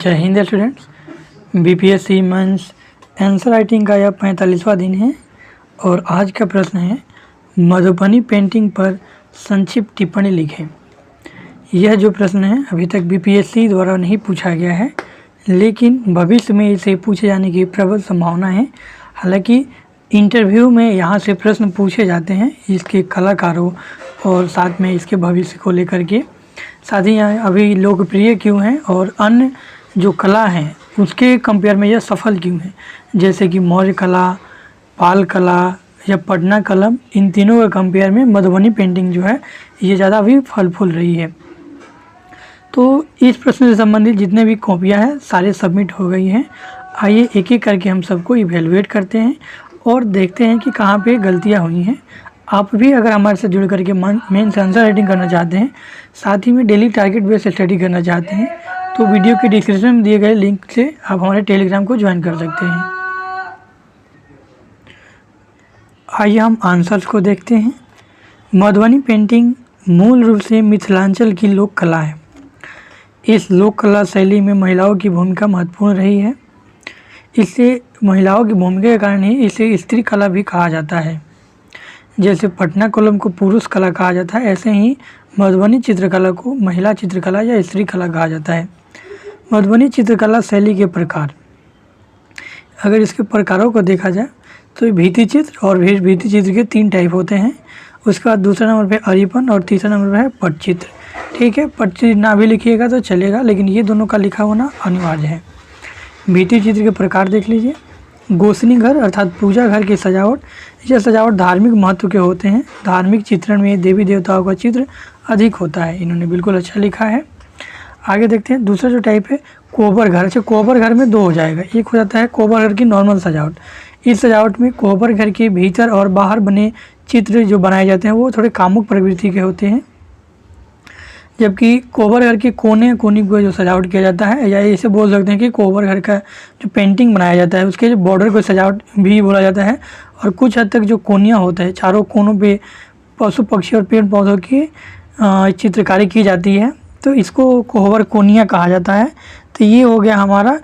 जय हिंद students. BPSC mains answer writing का यह 45वां दिन है और आज का प्रश्न है मधुबनी पेंटिंग पर संक्षिप्त टिप्पणी लिखें। यह जो प्रश्न है अभी तक बीपीएससी द्वारा नहीं पूछा गया है, लेकिन भविष्य में इसे पूछे जाने की प्रबल संभावना है। हालांकि इंटरव्यू में यहाँ से प्रश्न पूछे जाते हैं इसके कलाकारों और साथ में इसके भविष्य को लेकर के, साथ ही यहाँ अभी लोकप्रिय क्यों हैं और अन्य जो कला हैं उसके कंपेयर में यह सफल क्यों है, जैसे कि मौर्य कला, पाल कला या पटना कला। इन तीनों के कंपेयर में मधुबनी पेंटिंग जो है ये ज़्यादा अभी फल फूल रही है। तो इस प्रश्न से संबंधित जितने भी कॉपियाँ हैं सारे सबमिट हो गई हैं। आइए एक एक करके हम सबको इवेलुएट करते हैं और देखते हैं कि कहाँ पे गलतियाँ हुई हैं। आप भी अगर हमारे से जुड़ करके मेंस आंसर राइटिंग करना चाहते हैं, साथ ही में डेली टारगेट बेस्ड स्टडी करना चाहते हैं, तो वीडियो के डिस्क्रिप्शन में दिए गए लिंक से आप हमारे टेलीग्राम को ज्वाइन कर सकते हैं। आइए हम आंसर्स को देखते हैं। मधुबनी पेंटिंग मूल रूप से मिथिलांचल की लोक कला है। इस लोक कला शैली में महिलाओं की भूमिका महत्वपूर्ण रही है। इससे महिलाओं की भूमिका के कारण ही इसे स्त्री कला भी कहा जाता है। जैसे पटना कोलम को पुरुष कला कहा जाता है, ऐसे ही मधुबनी चित्रकला को महिला चित्रकला या स्त्री कला कहा जाता है। मधुबनी चित्रकला शैली के प्रकार, अगर इसके प्रकारों को देखा जाए तो भित्ति चित्र और भित्ति चित्र के 3 टाइप होते हैं। उसके बाद दूसरा नंबर पे अरिपन और तीसरा नंबर पे है पटचित्र। ठीक है, पटचित्र ना भी लिखिएगा तो चलेगा, लेकिन ये दोनों का लिखा होना अनिवार्य है। भित्ति चित्र के प्रकार देख लीजिए। गोसनी घर अर्थात पूजा घर की सजावट, यह सजावट धार्मिक महत्व के होते हैं। धार्मिक चित्रण में देवी देवताओं का चित्र अधिक होता है। इन्होंने बिल्कुल अच्छा लिखा है। आगे देखते हैं दूसरा जो टाइप है कोबर घर। अच्छा, कोबर घर में 2 हो जाएगा। एक हो जाता है कोबर घर की नॉर्मल सजावट। इस सजावट में कोबर घर के भीतर और बाहर बने चित्र जो बनाए जाते हैं वो थोड़े कामुक प्रवृत्ति के होते हैं, जबकि कोबर घर के कोने कोनी को जो सजावट किया जाता है, या इसे बोल सकते हैं कि कोबर घर का जो पेंटिंग बनाया जाता है उसके जो बॉर्डर को सजावट भी बोला जाता है। और कुछ हद तक जो कोनियाँ होता है, चारों कोनों पे पशु पक्षी और पेड़ पौधों की चित्रकारी की जाती है, तो इसको कोबर कोनिया कहा जाता है। तो ये हो गया हमारा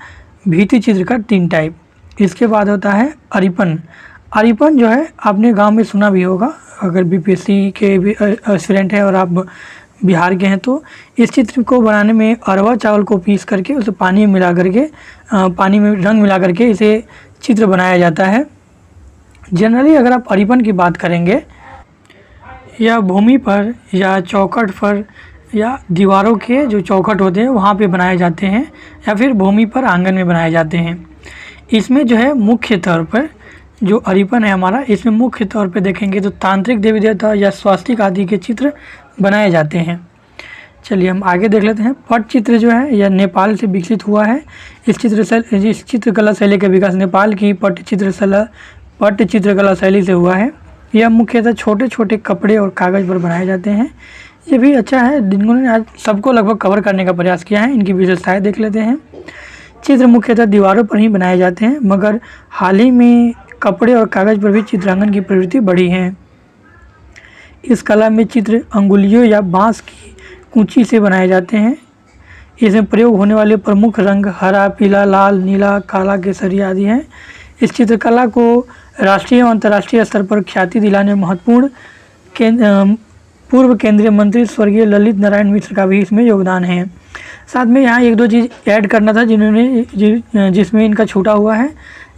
भित्ति चित्र का 3 टाइप। इसके बाद होता है अरिपन। अरिपन जो है आपने गांव में सुना भी होगा, अगर बीपीएससी के भी एस्पिरेंट हैं और आप बिहार के हैं तो इस चित्र को बनाने में अरवा चावल को पीस करके उसे पानी में मिला करके पानी में रंग मिला करके इसे चित्र बनाया जाता है। जनरली अगर आप अरिपन की बात करेंगे या भूमि पर या चौखट पर या दीवारों के जो चौखट होते हैं वहाँ पे बनाए जाते हैं, या फिर भूमि पर आंगन में बनाए जाते हैं। इसमें जो है मुख्य तौर पर जो अरिपन है हमारा, इसमें मुख्य तौर पे देखेंगे तो तांत्रिक देवी देवता या स्वास्तिक आदि के चित्र बनाए जाते हैं। चलिए हम आगे देख लेते हैं। पट चित्र जो है यह नेपाल से विकसित हुआ है। इस चित्रकला शैली का विकास नेपाल की पट चित्रकला शैली से हुआ है। यह मुख्यतः छोटे छोटे कपड़े और कागज़ पर बनाए जाते हैं। ये भी अच्छा है, जिन्होंने आज सबको लगभग कवर करने का प्रयास किया है। इनकी विशेषताएं देख लेते हैं। चित्र मुख्यतः दीवारों पर ही बनाए जाते हैं, मगर हाल ही में कपड़े और कागज़ पर भी चित्रांकन की प्रवृत्ति बढ़ी है। इस कला में चित्र अंगुलियों या बांस की कूंची से बनाए जाते हैं। इसमें प्रयोग होने वाले प्रमुख रंग हरा, पीला, लाल, नीला, काला, केसरी आदि हैं। इस चित्रकला को राष्ट्रीय और अंतर्राष्ट्रीय स्तर पर ख्याति दिलाने में महत्वपूर्ण पूर्व केंद्रीय मंत्री स्वर्गीय ललित नारायण मिश्र का भी इसमें योगदान है। साथ में यहाँ 1-2 चीज़ ऐड करना था जिसमें इनका छूटा हुआ है।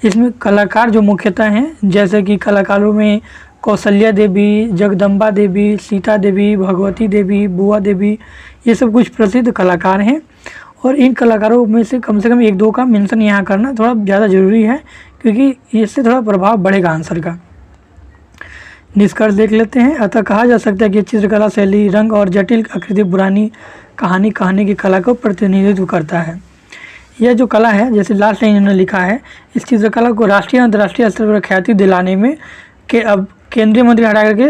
इसमें कलाकार जो मुख्यतः हैं, जैसे कि कलाकारों में कौशल्या देवी, जगदम्बा देवी, सीता देवी, भगवती देवी, बुआ देवी, ये सब कुछ प्रसिद्ध कलाकार हैं। और इन कलाकारों में से कम 1-2 का मेंशन यहाँ करना थोड़ा ज़्यादा ज़रूरी है, क्योंकि इससे थोड़ा प्रभाव बढ़ेगा आंसर का। निष्कर्ष देख लेते हैं। अतः कहा जा सकता है कि चित्रकला शैली रंग और जटिल आकृति पुरानी कहानी कहने की कला को प्रतिनिधित्व करता है। यह जो कला है, जैसे लास्ट लाइन इन्होंने लिखा है, इस चित्रकला को राष्ट्रीय अंतर्राष्ट्रीय स्तर पर ख्याति दिलाने में के अब केंद्रीय मंत्री हटा करके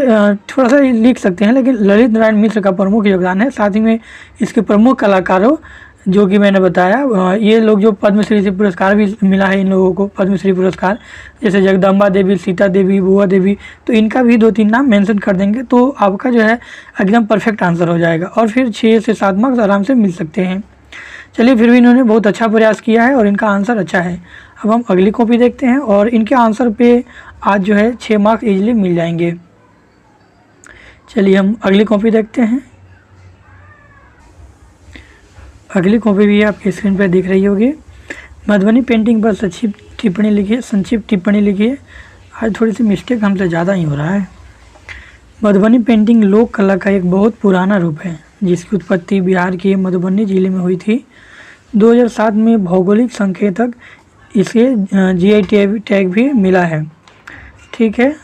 थोड़ा सा लिख सकते हैं, लेकिन ललित नारायण मिश्र का प्रमुख योगदान है। साथ ही में इसके प्रमुख कलाकारों जो कि मैंने बताया, ये लोग जो पद्मश्री से पुरस्कार भी मिला है इन लोगों को, पद्मश्री पुरस्कार, जैसे जगदम्बा देवी, सीता देवी, बुआ देवी, तो इनका भी 2-3 नाम मेंशन कर देंगे तो आपका जो है एकदम परफेक्ट आंसर हो जाएगा और फिर 6 से 7 मार्क्स आराम से मिल सकते हैं। चलिए फिर भी इन्होंने बहुत अच्छा प्रयास किया है और इनका आंसर अच्छा है। अब हम अगली कॉपी देखते हैं और इनके आंसर पे आज जो है 6 मार्क्स इजीली मिल जाएंगे। चलिए हम अगली कॉपी देखते हैं। अगली कॉपी भी आपकी स्क्रीन पर दिख रही होगी। मधुबनी पेंटिंग पर संक्षिप्त टिप्पणी लिखिए। आज थोड़ी सी मिस्टेक हमसे ज़्यादा ही हो रहा है। मधुबनी पेंटिंग लोक कला का एक बहुत पुराना रूप है जिसकी उत्पत्ति बिहार के मधुबनी जिले में हुई थी। 2007 में भौगोलिक संकेतक इसे जीआई टैग भी मिला है। ठीक है,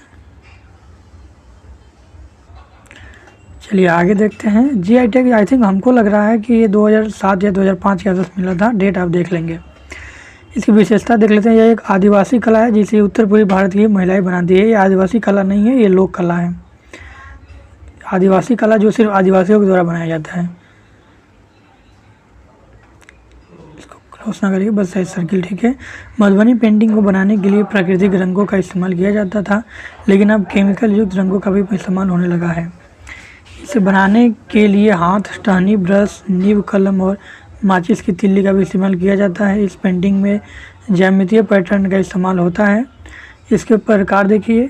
चलिए आगे देखते हैं। जीआई टैग आई थिंक हमको लग रहा है कि ये 2007 या 2005 के आसपास मिला था, डेट आप देख लेंगे। इसकी विशेषता देख लेते हैं। यह एक आदिवासी कला है जिसे उत्तर पूर्वी भारत की महिलाएं बनाती है। ये आदिवासी कला नहीं है, ये लोक कला है। आदिवासी कला जो सिर्फ आदिवासियों के द्वारा बनाया जाता है। इसको क्लोज ना करिए, बस ऐसे सर्किल ठीक है। मधुबनी पेंटिंग को बनाने के लिए प्राकृतिक रंगों का इस्तेमाल किया जाता था, लेकिन अब केमिकल युक्त रंगों का भी इस्तेमाल होने लगा है। इसे बनाने के लिए हाथ, टहनी, ब्रश, नीब, कलम और माचिस की तिल्ली का भी इस्तेमाल किया जाता है। इस पेंटिंग में ज्यामितीय पैटर्न का इस्तेमाल होता है। इसके प्रकार देखिए,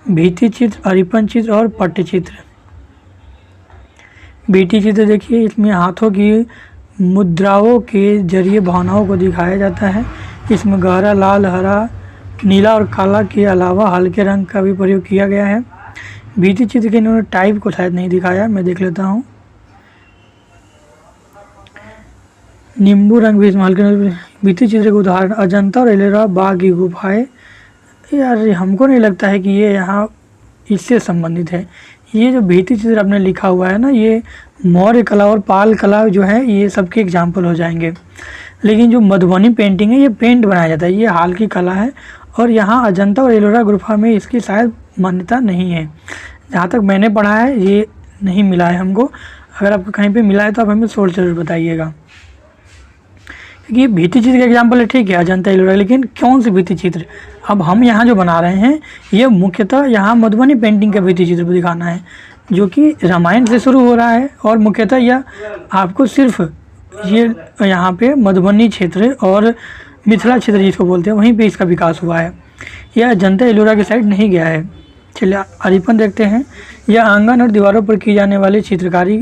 भित्ति चित्र, अरिपन चित्र और पट्ट चित्र। भित्ति चित्र देखिए, इसमें हाथों की मुद्राओं के जरिए भावनाओं को दिखाया जाता है। इसमें गहरा लाल, हरा, नीला और काला के अलावा हल्के रंग का भी प्रयोग किया गया है। भित्ति चित्र के इन्होंने टाइप को शायद नहीं दिखाया, मैं देख लेता हूँ। नींबू रंग भी इसमें हल्के। भित्ति चित्र के उदाहरण अजंता और एलोरा बाघ की गुफाएं। यार हमको नहीं लगता है कि ये यहाँ इससे संबंधित है। ये जो भित्ति चित्र आपने लिखा हुआ है ना, ये मौर्य कला और पाल कला जो है ये सबके एग्जाम्पल हो जाएंगे। लेकिन जो मधुबनी पेंटिंग है ये पेंट बनाया जाता है, ये हाल की कला है। और यहाँ अजंता और एलोरा गुफा में इसकी शायद मान्यता नहीं है। जहाँ तक मैंने पढ़ा है ये नहीं मिला है हमको। अगर आपको कहीं पे मिला है तो आप हमें सोच जरूर बताइएगा, क्योंकि ये भित्ति चित्र का एग्जाम्पल है। ठीक है, अजंता एलोरा, लेकिन कौन सी भित्ति चित्र? अब हम यहाँ जो बना रहे हैं ये मुख्यतः यहाँ मधुबनी पेंटिंग का भित्ति चित्र दिखाना है, जो कि रामायण से शुरू हो रहा है। और मुख्यतः यह आपको सिर्फ ये यहाँ पे मधुबनी क्षेत्र और मिथिला क्षेत्र जिसको बोलते हैं वहीं पे इसका विकास हुआ है। यह अजंता एलोरा की साइड नहीं गया है। चलिए अरिपन देखते हैं। यह आंगन और दीवारों पर की जाने वाली चित्रकारी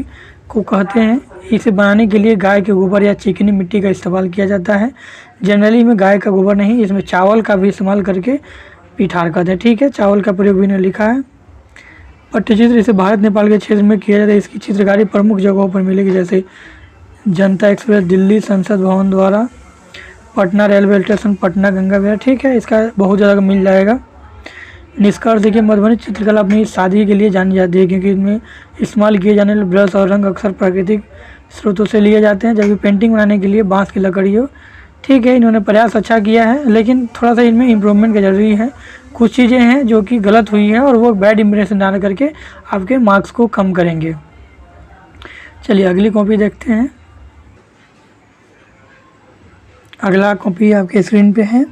को कहते हैं। इसे बनाने के लिए गाय के गोबर या चिकनी मिट्टी का इस्तेमाल किया जाता है। जनरली में गाय का गोबर नहीं, इसमें चावल का भी इस्तेमाल करके पिठार करते हैं। ठीक है, चावल का प्रयोग भी इन्होंने लिखा है। पट्टचित्र इसे भारत नेपाल के क्षेत्र में किया जाता है। इसकी चित्रकारी प्रमुख जगहों पर मिलेगी, जैसे जनता एक्सप्रेस, दिल्ली संसद भवन द्वारा, पटना रेलवे स्टेशन, पटना गंगा विहार। ठीक है, इसका बहुत ज़्यादा मिल जाएगा। निष्कर्ष देखिए, मधुबनी चित्रकला अपनी शादी के लिए जानी जाती है क्योंकि इसमें इस्तेमाल किए जाने वाले ब्रश और रंग अक्सर प्राकृतिक स्रोतों से लिए जाते हैं, जबकि पेंटिंग बनाने के लिए बांस की लकड़ी हो। ठीक है, इन्होंने प्रयास अच्छा किया है, लेकिन थोड़ा सा इनमें इम्प्रूवमेंट का जरूरी है। कुछ चीज़ें हैं जो कि गलत हुई है और वो बैड इम्प्रेशन डाल करके आपके मार्क्स को कम करेंगे। चलिए अगली कॉपी देखते हैं। अगला कॉपी आपके स्क्रीन पे है।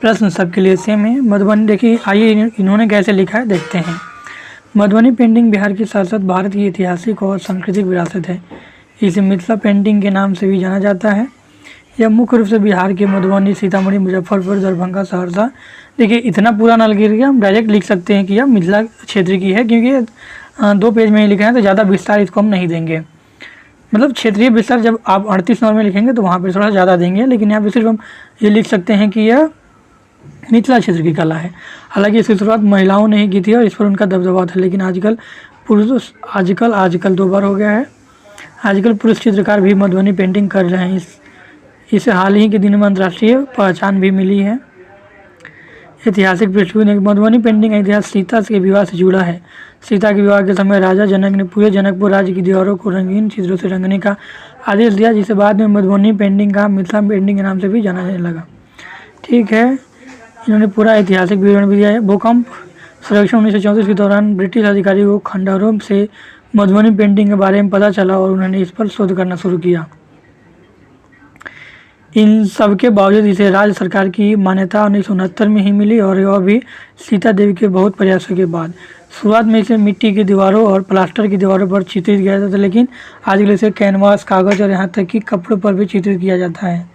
प्रश्न सबके लिए सेम है। मधुबनी देखिए, आइए इन्होंने कैसे लिखा है देखते हैं। मधुबनी पेंटिंग बिहार की साथ साथ भारत की ऐतिहासिक और सांस्कृतिक विरासत है। इसे मिथिला पेंटिंग के नाम से भी जाना जाता है। यह मुख्य रूप से बिहार के मधुबनी, सीतामढ़ी, मुजफ्फरपुर, दरभंगा, सहरसा। देखिए इतना पूरा ना लिख के हम डायरेक्ट लिख सकते हैं कि यह मिथिला क्षेत्र की है, क्योंकि 2 पेज में ही लिखा है तो ज़्यादा विस्तार इसको हम नहीं देंगे। मतलब क्षेत्रीय विस्तार जब आप 38 नंबर में लिखेंगे तो वहाँ पर थोड़ा ज़्यादा देंगे, लेकिन यहाँ पर सिर्फ हम ये लिख सकते हैं कि यह मिथिला क्षेत्र की कला है। हालांकि इसकी शुरुआत महिलाओं ने ही की थी और इस पर उनका दबदबा था, लेकिन आजकल पुरुष आजकल 2 बार हो गया है। आजकल पुरुष चित्रकार भी मधुबनी पेंटिंग कर रहे हैं। इसे हाल ही के दिनों में अंतर्राष्ट्रीय पहचान भी मिली है। ऐतिहासिक पृष्ठभूमि, मधुबनी पेंटिंग का इतिहास सीता के विवाह से जुड़ा है। सीता के विवाह के समय राजा जनक ने पूरे जनकपुर राज्य की दीवारों को रंगीन चित्रों से रंगने का आदेश दिया, जिसे बाद में मधुबनी पेंटिंग का मिथिला पेंटिंग के नाम से भी जाना जाने लगा। ठीक है, इन्होंने पूरा ऐतिहासिक विवरण भी दिया है। भूकंप सर्वेक्षण 1934 के दौरान ब्रिटिश अधिकारी को खंडहरों से मधुबनी पेंटिंग के बारे में पता चला और उन्होंने इस पर शोध करना शुरू किया। इन सब के बावजूद इसे राज्य सरकार की मान्यता 1969 में ही मिली और वह भी सीता देवी के बहुत प्रयासों के बाद। शुरुआत में इसे मिट्टी की दीवारों और प्लास्टर की दीवारों पर चित्रित किया जाता था, लेकिन आजकल इसे कैनवास, कागज़ और यहाँ तक कि कपड़ों पर भी चित्रित किया जाता है।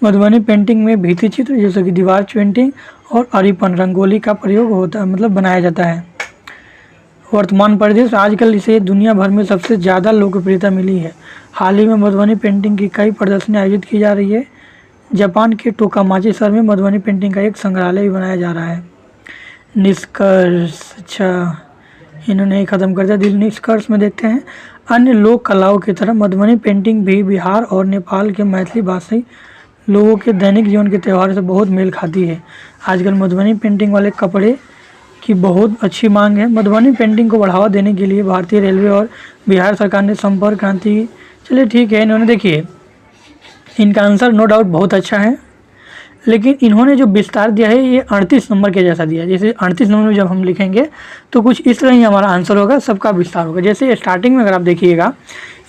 मधुबनी पेंटिंग में भित्ति चित्र जैसे कि दीवार पेंटिंग और अरिपन रंगोली का प्रयोग होता है, मतलब बनाया जाता है। वर्तमान परिदृश्य, आजकल इसे दुनिया भर में सबसे ज़्यादा लोकप्रियता मिली है। हाल ही में मधुबनी पेंटिंग की कई प्रदर्शनी आयोजित की जा रही है। जापान के टोकामाची शहर में मधुबनी पेंटिंग का एक संग्रहालय भी बनाया जा रहा है। निष्कर्ष, अच्छा इन्होंने ख़त्म कर दिया। निष्कर्ष में देखते हैं, अन्य लोक कलाओं की तरह मधुबनी पेंटिंग भी बिहार और नेपाल के मैथिली भाषी लोगों के दैनिक जीवन के त्योहारों से बहुत मेल खाती है। आजकल मधुबनी पेंटिंग वाले कपड़े की बहुत अच्छी मांग है। मधुबनी पेंटिंग को बढ़ावा देने के लिए भारतीय रेलवे और बिहार सरकार ने संपर्क क्रांति, चलिए ठीक है, इन्होंने देखिए इनका आंसर नो डाउट बहुत अच्छा है, लेकिन इन्होंने जो विस्तार दिया है ये 38 नंबर के जैसा दिया है। जैसे 38 नंबर में जब हम लिखेंगे तो कुछ इस तरह ही हमारा आंसर होगा, सबका विस्तार होगा। जैसे स्टार्टिंग में अगर आप देखिएगा,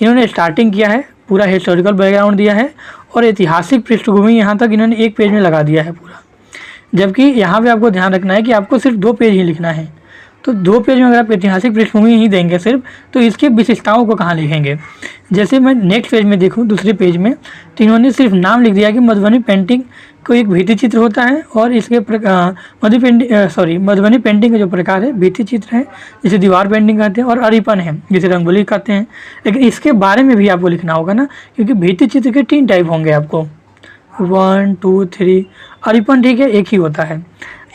इन्होंने स्टार्टिंग किया है, पूरा हिस्टोरिकल बैकग्राउंड दिया है और ऐतिहासिक पृष्ठभूमि यहाँ तक इन्होंने एक पेज में लगा दिया है पूरा। जबकि यहाँ पे आपको ध्यान रखना है कि आपको सिर्फ 2 पेज ही लिखना है। तो 2 पेज में अगर आप ऐतिहासिक पृष्ठभूमि ही देंगे सिर्फ, तो इसके विशेषताओं को कहाँ लिखेंगे। जैसे मैं नेक्स्ट पेज में देखूँ, दूसरे पेज में, तो इन्होंने सिर्फ नाम लिख दिया कि मधुबनी पेंटिंग को एक भित्ति चित्र होता है और इसके मधुबनी पेंटिंग का जो प्रकार है भित्ति चित्र है, जिसे दीवार पेंटिंग कहते हैं, और अरिपन है जिसे रंगोली कहते हैं। लेकिन इसके बारे में भी आपको लिखना होगा ना, क्योंकि भित्ति चित्र के 3 टाइप होंगे आपको, 1 2 3। अरिपन ठीक है, एक ही होता है।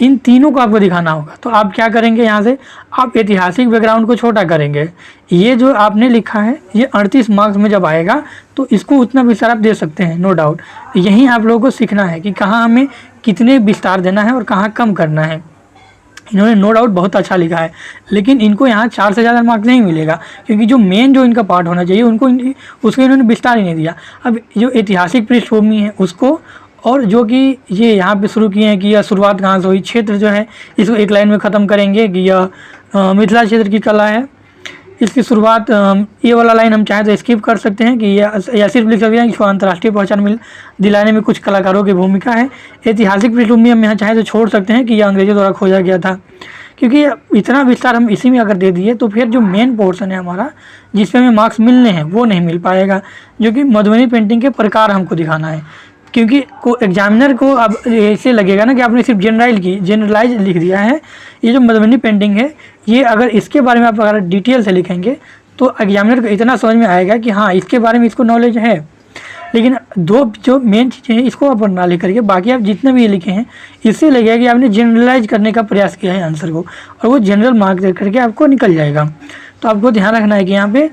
इन तीनों को आपको दिखाना होगा। तो आप क्या करेंगे, यहाँ से आप ऐतिहासिक बैकग्राउंड को छोटा करेंगे। ये जो आपने लिखा है ये 38 मार्क्स में जब आएगा तो इसको उतना विस्तार आप दे सकते हैं, नो डाउट। यहीं आप लोगों को सीखना है कि कहाँ हमें कितने विस्तार देना है और कहाँ कम करना है। इन्होंने नो डाउट बहुत अच्छा लिखा है, लेकिन इनको यहाँ 4 से ज़्यादा मार्क्स नहीं मिलेगा, क्योंकि जो मेन जो इनका पार्ट होना चाहिए उसको इन्होंने विस्तार ही नहीं दिया। अब जो ऐतिहासिक पृष्ठभूमि है उसको, और जो कि ये यहाँ पे शुरू किए हैं कि यह शुरुआत कहाँ से हुई, क्षेत्र जो है इसको एक लाइन में ख़त्म करेंगे कि यह मिथिला क्षेत्र की कला है। इसकी शुरुआत, ये वाला लाइन हम चाहें तो स्किप कर सकते हैं कि या सिर्फ लिख सकते हैं कि इसको अंतर्राष्ट्रीय पहचान दिलाने में कुछ कलाकारों की भूमिका है। ऐतिहासिक पृष्ठभूमि हम यहाँ चाहें तो छोड़ सकते हैं कि यह अंग्रेजों द्वारा खोजा गया था, क्योंकि इतना विस्तार हम इसी में अगर दे दिए तो फिर जो मेन पोर्शन है हमारा जिस पे हमें मार्क्स मिलने हैं वो नहीं मिल पाएगा, जो कि मधुबनी पेंटिंग के प्रकार हमको दिखाना है। क्योंकि एग्जामिनर को अब ऐसे लगेगा ना कि आपने सिर्फ जनरलाइज लिख दिया है। ये जो मधुबनी पेंटिंग है, ये अगर इसके बारे में आप अगर डिटेल से लिखेंगे तो एग्जामिनर को इतना समझ में आएगा कि हाँ इसके बारे में इसको नॉलेज है। लेकिन 2 जो मेन चीज़ें हैं इसको आप ना लिख करके बाकी आप जितने भी ये लिखे हैं इससे लगेगा कि आपने जनरलाइज करने का प्रयास किया है आंसर को, और वो जनरल मार्क दे करके आपको निकल जाएगा। तो आपको ध्यान रखना है कि यहाँ पे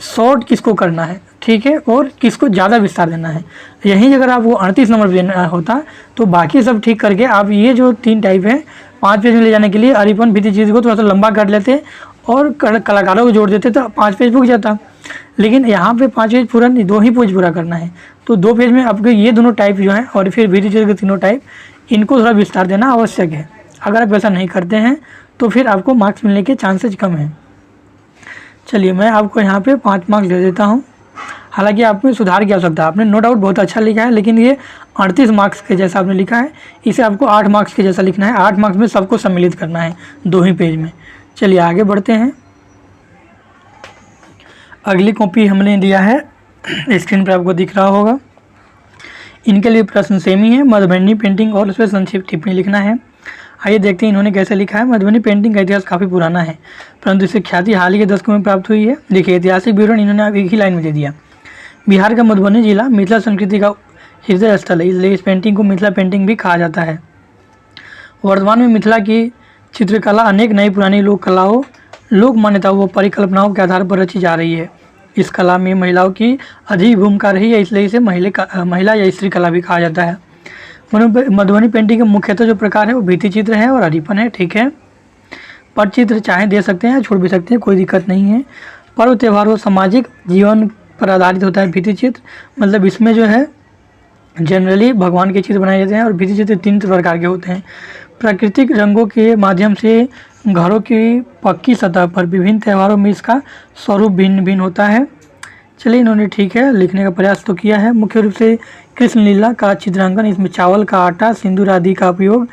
शॉर्ट किसको करना है, ठीक है, और किसको ज़्यादा विस्तार देना है। यहीं अगर आप वो 38 नंबर देना होता तो बाकी सब ठीक करके आप ये जो 3 टाइप है 5 पेज में ले जाने के लिए अरिपन भित्ति चीज़ को थोड़ा सा लंबा कर लेते और कलाकारों को जोड़ देते तो 5 पेज रुक जाता। लेकिन यहाँ पे 5 पेज पूरा नहीं, 2 ही पेज पूरा करना है। तो 2 पेज में आपके ये दोनों टाइप जो हैं और फिर भित्ति चीज़ के तीनों टाइप, इनको थोड़ा विस्तार देना आवश्यक है। अगर आप ऐसा नहीं करते हैं तो फिर आपको मार्क्स मिलने के चांसेज कम हैं। चलिए मैं आपको यहाँ पे 5 मार्क्स दे देता हूँ। हालांकि आप में सुधार की आवश्यकता है, आपने नो डाउट बहुत अच्छा लिखा है, लेकिन ये 38 मार्क्स के जैसा आपने लिखा है, इसे आपको 8 मार्क्स के जैसा लिखना है। 8 मार्क्स में सबको सम्मिलित करना है 2 ही पेज में। चलिए आगे बढ़ते हैं। अगली कॉपी हमने दिया है, स्क्रीन पर आपको दिख रहा होगा। इनके लिए प्रश्न सेम ही है, मधुबनी पेंटिंग और उस पर संक्षिप्त टिप्पणी लिखना है। आइए देखते हैं इन्होंने कैसे लिखा है। मधुबनी पेंटिंग का इतिहास काफ़ी पुराना है, परंतु इसे ख्याति हाल ही के दशकों में प्राप्त हुई है। देखिए ऐतिहासिक विवरण इन्होंने अब एक ही लाइन में दे दिया। बिहार का मधुबनी जिला मिथिला संस्कृति का हृदय स्थल है, इसलिए इस पेंटिंग को मिथिला पेंटिंग भी कहा जाता है। वर्तमान में मिथिला की चित्रकला अनेक नई पुरानी लोक कलाओं, लोक मान्यताओं व परिकल्पनाओं के आधार पर रची जा रही है। इस कला में महिलाओं की अधिक भूमिका रही है, इसलिए इसे महिला या स्त्री कला भी कहा जाता है। मधुबनी पेंटिंग का मुख्यतः जो प्रकार है वो भित्ति चित्र है और अरिपन है, ठीक है। पटचित्र चाहे दे सकते हैं, छोड़ भी सकते हैं, कोई दिक्कत नहीं है। पर्व त्योहारों सामाजिक जीवन पर आधारित होता है भित्ति चित्र, मतलब इसमें जो है जनरली भगवान के चित्र बनाए जाते हैं। और भित्ति चित्र 3 प्रकार के होते हैं। प्राकृतिक रंगों के माध्यम से घरों की पक्की सतह पर विभिन्न त्योहारों में इसका स्वरूप भिन्न भिन्न होता है। चलिए इन्होंने ठीक है लिखने का प्रयास तो किया है। मुख्य रूप से कृष्ण लीला का चित्रांकन, इसमें चावल का आटा, सिंदूर आदि का उपयोग,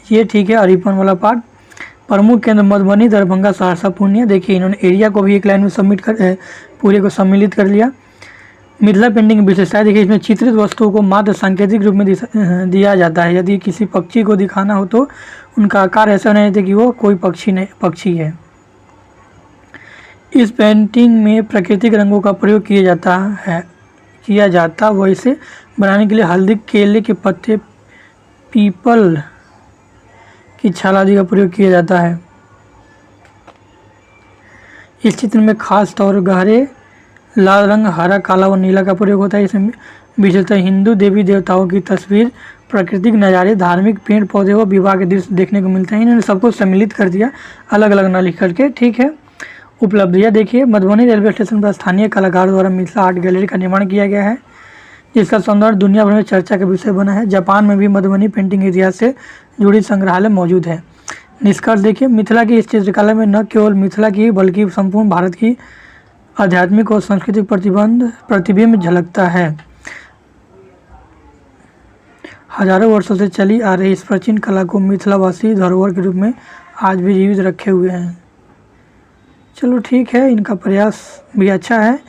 ये ठीक है। अरिपन वाला पार्ट। प्रमुख केंद्र मधुबनी, दरभंगा, सहरसा, पूर्णिया। देखिए इन्होंने एरिया को भी एक लाइन में सबमिट कर पूरे को सम्मिलित कर लिया। मिथिला पेंटिंग की विशेषता, देखिए इसमें चित्रित वस्तुओं को मात्र सांकेतिक रूप में दिया जाता है। यदि किसी पक्षी को दिखाना हो तो उनका आकार ऐसा नहीं है कि वो कोई पक्षी है। इस पेंटिंग में प्राकृतिक रंगों का प्रयोग किया जाता वो इसे बनाने के लिए हल्दी, केले के पत्ते, पीपल की छाल आदि का प्रयोग किया जाता है। इस चित्र में खास तौर गहरे लाल रंग, हरा, काला व नीला का प्रयोग होता है। इसमें विशेषतः हिंदू देवी देवताओं की तस्वीर, प्राकृतिक नज़ारे, धार्मिक पेड़ पौधे व विवाह के दृश्य देखने को मिलते हैं। इन्होंने सबको सम्मिलित कर दिया अलग अलग ना लिख करके, ठीक है। उपलब्धियाँ देखिए, मधुबनी रेलवे स्टेशन पर स्थानीय कलाकारों द्वारा मिथिला आर्ट गैलरी का निर्माण किया गया है, जिसका सौंदर्य दुनिया भर में चर्चा का विषय बना है। जापान में भी मधुबनी पेंटिंग इतिहास से जुड़ी संग्रहालय मौजूद है। निष्कर्ष देखिए, मिथिला की इस चित्रकला में न केवल मिथिला की बल्कि संपूर्ण भारत की आध्यात्मिक और सांस्कृतिक प्रतिबिंब झलकता है। हजारों वर्षों से चली आ रही इस प्राचीन कला को मिथिलावासी धरोहर के रूप में आज भी जीवित रखे हुए हैं। चलो ठीक है, इनका प्रयास भी अच्छा है।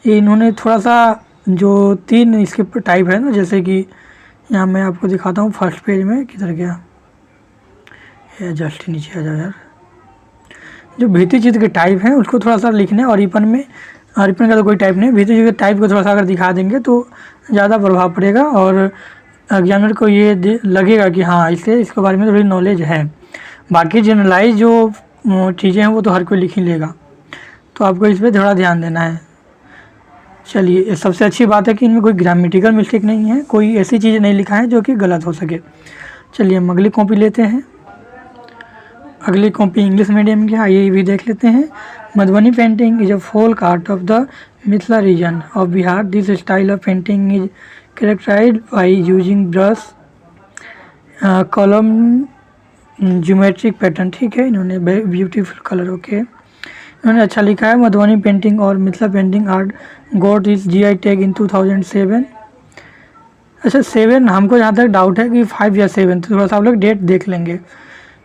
ये इन्होंने थोड़ा सा जो 3 इसके टाइप है ना, जैसे कि यहाँ मैं आपको दिखाता हूँ फर्स्ट पेज में, किधर गया ये, जस्ट नीचे आ जाओ यार। जो भित्ति चित्र के टाइप हैं उसको थोड़ा सा लिखने, और अरिपन का तो कोई टाइप नहीं, भित्ति चित्र के टाइप को थोड़ा सा अगर दिखा देंगे तो ज़्यादा प्रभाव पड़ेगा और एग्जामिनर को ये लगेगा कि हाँ इसके बारे में थोड़ी नॉलेज है। बाकी जनरलाइज जो चीज़ें हैं वो तो हर कोई लिख ही लेगा, तो आपको इस पर थोड़ा ध्यान देना है। चलिए, सबसे अच्छी बात है कि इनमें कोई ग्रामेटिकल मिस्टेक नहीं है, कोई ऐसी चीज़ नहीं लिखा है जो कि गलत हो सके। चलिए हम अगली कॉपी लेते हैं। अगली कॉपी इंग्लिश मीडियम की, आइए ये भी देख लेते हैं। Madhubani painting is a folk art of the Mithila region of Bihar. This style of painting is characterized by using brush, column, geometric pattern, ठीक है। इन्होंने ब्यूटीफुल कलर, ओके, इन्होंने अच्छा लिखा है। मधुबनी पेंटिंग और Mithila painting art got is GI tag in 2007। अच्छा 7, हमको जहाँ तक डाउट है कि 5 या 7, तो थोड़ा सा आप लोग डेट देख लेंगे।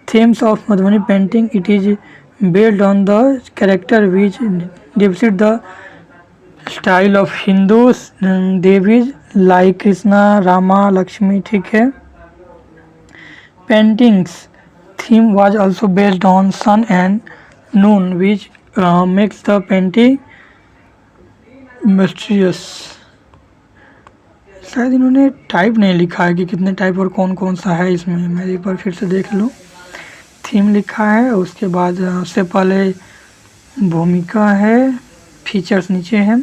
Themes of Madhubani painting, it is based on the character which depict the style of Hindu deities like Krishna, Rama, Lakshmi, ठीक है। Paintings theme was also based on sun and noon which makes the painting mysterious. शायद इन्होंने type नहीं लिखा है कि कितने type और कौन कौन सा है इसमें, मैं एक बार फिर से देख लूँ। थीम लिखा है, उसके बाद उससे पहले भूमिका है, फीचर्स नीचे हैं।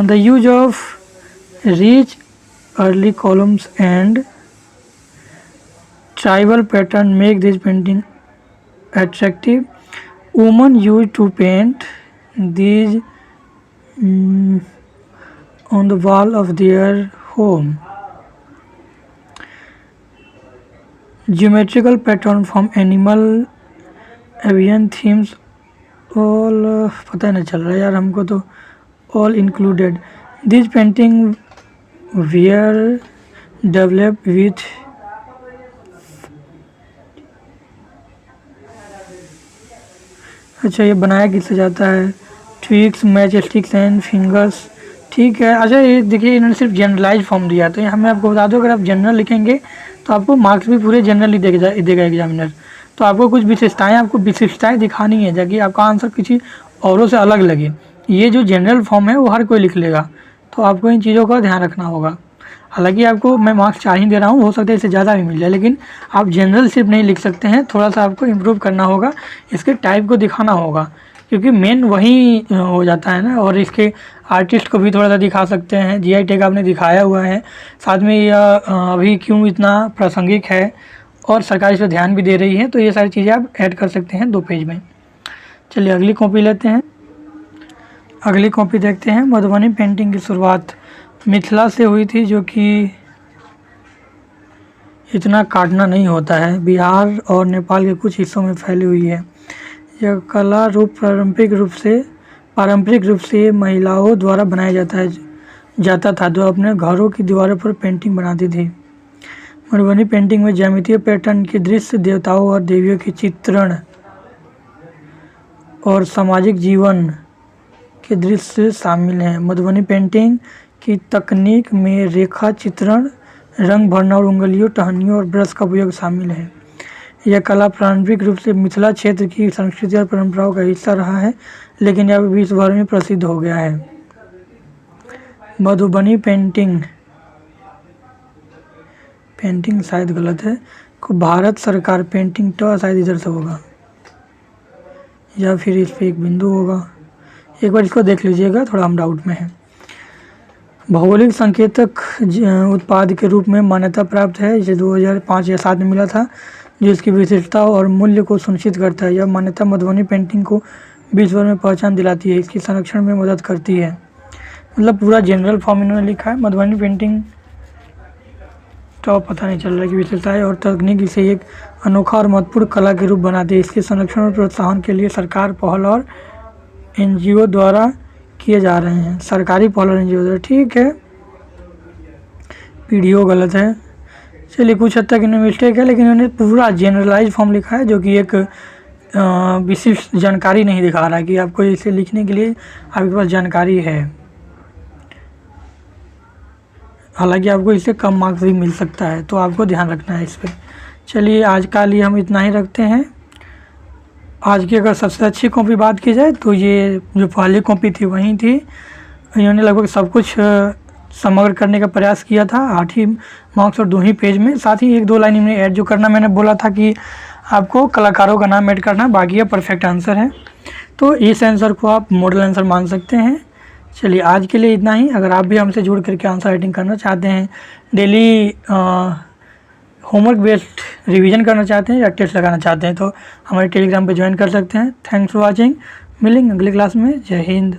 The use of rich early columns and tribal pattern make this painting attractive. Women used to paint these on the wall of their home. Geometrical pattern from animal, avian themes, all पता नहीं चल रहा यार हमको तो, all included. These painting were developed with अच्छा ये बनाया किससे जाता है, twigs, match sticks and fingers, ठीक है। अच्छा ये देखिए इन्होंने सिर्फ जनरलाइज फॉर्म दिया, तो हमें आपको बता दो अगर आप जनरल लिखेंगे तो आपको मार्क्स भी पूरे जनरली देगा एग्जामिनर। तो आपको कुछ विशिष्टताएं दिखानी है ताकि आपका आंसर किसी औरों से अलग लगे। ये जो जनरल फॉर्म है वो हर कोई लिख लेगा, तो आपको इन चीज़ों का ध्यान रखना होगा। हालांकि आपको मैं मार्क्स 4 ही दे रहा हूँ, हो सकता है इससे ज़्यादा भी मिल जाए, लेकिन आप जनरल सिर्फ नहीं लिख सकते हैं, थोड़ा सा आपको इम्प्रूव करना होगा, इसके टाइप को दिखाना होगा, क्योंकि मेन वही हो जाता है ना। और इसके आर्टिस्ट को भी थोड़ा सा दिखा सकते हैं, GI टैग आपने दिखाया हुआ है, साथ में यह अभी क्यों इतना प्रासंगिक है और सरकार इस पर ध्यान भी दे रही है, तो ये सारी चीज़ें आप ऐड कर सकते हैं 2 पेज में। चलिए अगली कॉपी लेते हैं। अगली कॉपी देखते हैं। मधुबनी पेंटिंग की शुरुआत मिथिला से हुई थी, जो कि इतना काटना नहीं होता है, बिहार और नेपाल के कुछ हिस्सों में फैली हुई है। यह कला रूप पारंपरिक रूप से महिलाओं द्वारा बनाया जाता है। जाता था जो अपने घरों की दीवारों पर पेंटिंग बनाती थी। मधुबनी पेंटिंग में ज्यामितीय पैटर्न के दृश्य, देवताओं और देवियों के चित्रण और सामाजिक जीवन के दृश्य शामिल हैं। मधुबनी पेंटिंग की तकनीक में रेखा चित्रण, रंग भरना और उंगलियों, टहनियों और ब्रश का उपयोग शामिल है। यह कला पारंपरिक रूप से मिथिला क्षेत्र की संस्कृति और परंपराओं का हिस्सा रहा है, लेकिन अब विश्व भर में प्रसिद्ध हो गया है। मधुबनी पेंटिंग शायद गलत है, को भारत सरकार पेंटिंग तो शायद इधर से होगा या फिर इस पर एक बिंदु होगा। एक बार इसको देख लीजिएगा, थोड़ा हम डाउट में हैं। भौगोलिक संकेतक उत्पाद के रूप में मान्यता प्राप्त है। इसे 2005 या 7 में मिला था, जो इसकी विशिष्टता और मूल्य को सुनिश्चित करता है। यह मान्यता मधुबनी पेंटिंग को विश्व भर में पहचान दिलाती है, इसकी संरक्षण में मदद करती है। मतलब पूरा जनरल फॉर्म इन्होंने लिखा है। मधुबनी पेंटिंग तो पता नहीं चल रहा है कि विशेषता है और तकनीक इसे एक अनोखा और महत्वपूर्ण कला के रूप बनाती है। इसके संरक्षण और प्रोत्साहन के लिए सरकार पहल और NGO द्वारा किए जा रहे हैं। सरकारी पहल और NGO द्वारा, ठीक है। पीडीओ गलत है, चलिए कुछ हद तक इन्हें मिस्टेक है, लेकिन इन्होंने पूरा जनरलाइज फॉर्म लिखा है, जो कि एक विशिष्ट जानकारी नहीं दिखा रहा है कि आपको इसे लिखने के लिए आपके पास जानकारी है। हालांकि आपको इससे कम मार्क्स भी मिल सकता है, तो आपको ध्यान रखना है इस पर। चलिए आज का लिए हम इतना ही रखते हैं। आज की अगर सबसे अच्छी कॉपी बात की जाए तो ये जो पहली कॉपी थी वही थी। इन्होंने लगभग सब कुछ समग्र करने का प्रयास किया था 8 ही मार्क्स और 2 ही पेज में। साथ ही 1-2 लाइन इन्हें ऐड जो करना मैंने बोला था कि आपको कलाकारों का नाम ऐड करना, बाकी ये परफेक्ट आंसर है। तो इस आंसर को आप मॉडल आंसर मान सकते हैं। चलिए आज के लिए इतना ही। अगर आप भी हमसे जुड़ करके आंसर राइटिंग करना चाहते हैं, डेली होमवर्क बेस्ड रिवीजन करना चाहते हैं या टेस्ट लगाना चाहते हैं, तो हमारे टेलीग्राम पे ज्वाइन कर सकते हैं। Thanks for watching. मिलेंगे अगली क्लास में। जय हिंद।